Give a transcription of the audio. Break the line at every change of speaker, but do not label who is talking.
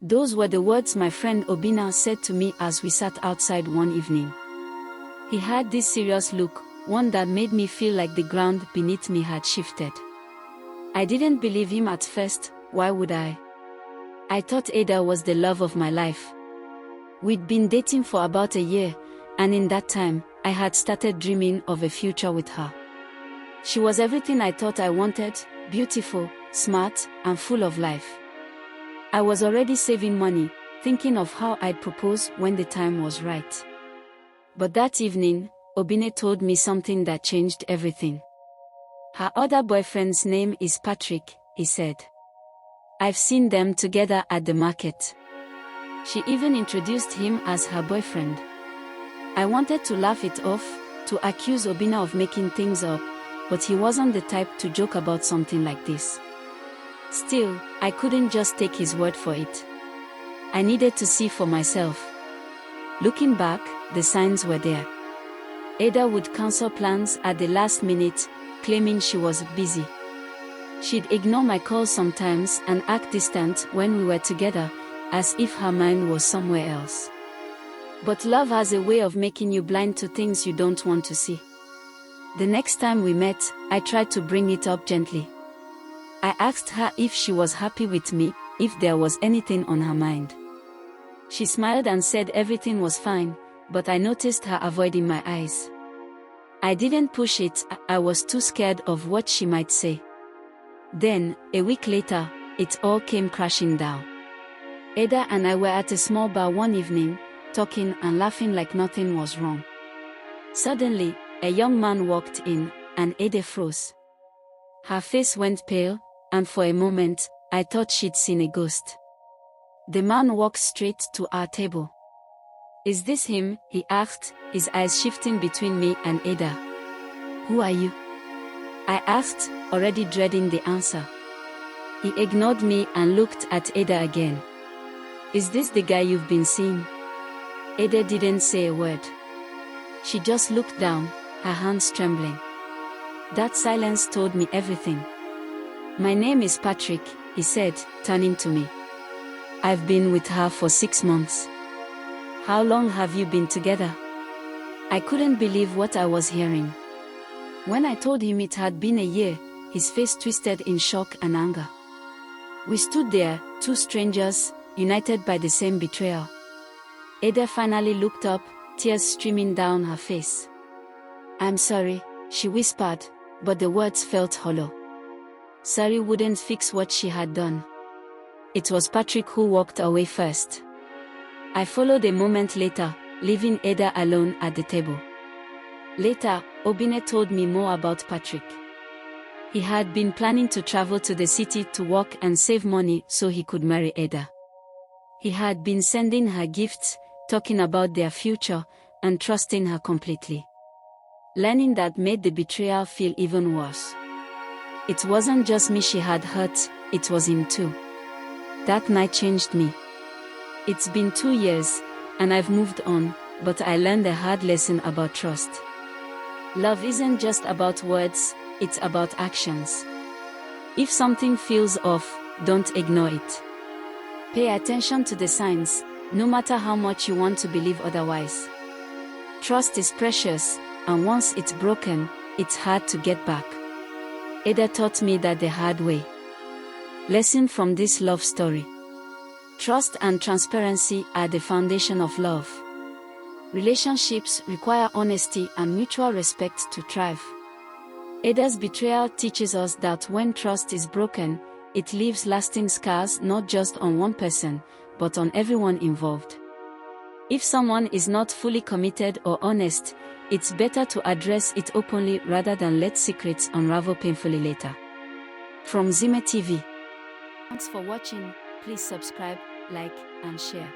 Those were the words my friend Obinna said to me as we sat outside one evening. He had this serious look, one that made me feel like the ground beneath me had shifted. I didn't believe him at first. Why would I? I thought Ada was the love of my life. We'd been dating for about a year, and in that time, I had started dreaming of a future with her. She was everything I thought I wanted: beautiful, smart, and full of life. I was already saving money, thinking of how I'd propose when the time was right. But that evening, Obinna told me something that changed everything. Her other boyfriend's name is Patrick, he said. I've seen them together at the market. She even introduced him as her boyfriend. I wanted to laugh it off, to accuse Obinna of making things up, but he wasn't the type to joke about something like this. Still, I couldn't just take his word for it. I needed to see for myself. Looking back, the signs were there. Ada would cancel plans at the last minute, claiming she was busy. She'd ignore my calls sometimes and act distant when we were together, as if her mind was somewhere else. But love has a way of making you blind to things you don't want to see. The next time we met, I tried to bring it up gently. I asked her if she was happy with me, if there was anything on her mind. She smiled and said everything was fine, but I noticed her avoiding my eyes. I didn't push it, I was too scared of what she might say. Then, a week later, it all came crashing down. Ada and I were at a small bar one evening, talking and laughing like nothing was wrong. Suddenly, a young man walked in, and Ada froze. Her face went pale, and for a moment, I thought she'd seen a ghost. The man walked straight to our table. Is this him? He asked, his eyes shifting between me and Ada. Who are you? I asked, already dreading the answer. He ignored me and looked at Ada again. Is this the guy you've been seeing? Ada didn't say a word. She just looked down, her hands trembling. That silence told me everything. My name is Patrick, he said, turning to me. I've been with her for 6 months. How long have you been together? I couldn't believe what I was hearing. When I told him it had been a year, his face twisted in shock and anger. We stood there, two strangers, united by the same betrayal. Ada finally looked up, tears streaming down her face. I'm sorry, she whispered, but the words felt hollow. Sorry wouldn't fix what she had done. It was Patrick who walked away first. I followed a moment later, leaving Ada alone at the table. Later, Obinna told me more about Patrick. He had been planning to travel to the city to work and save money so he could marry Ada. He had been sending her gifts, talking about their future, and trusting her completely. Learning that made the betrayal feel even worse. It wasn't just me she had hurt, it was him too. That night changed me. It's been 2 years, and I've moved on, but I learned a hard lesson about trust. Love isn't just about words, it's about actions. If something feels off, don't ignore it. Pay attention to the signs, no matter how much you want to believe otherwise. Trust is precious, and once it's broken, it's hard to get back. Ada taught me that the hard way. Lesson from this love story. Trust and transparency are the foundation of love. Relationships require honesty and mutual respect to thrive. Ada's betrayal teaches us that when trust is broken, it leaves lasting scars not just on one person, but on everyone involved. If someone is not fully committed or honest, it's better to address it openly rather than let secrets unravel painfully later. From Zime TV. Thanks for watching. Please subscribe, like, and share.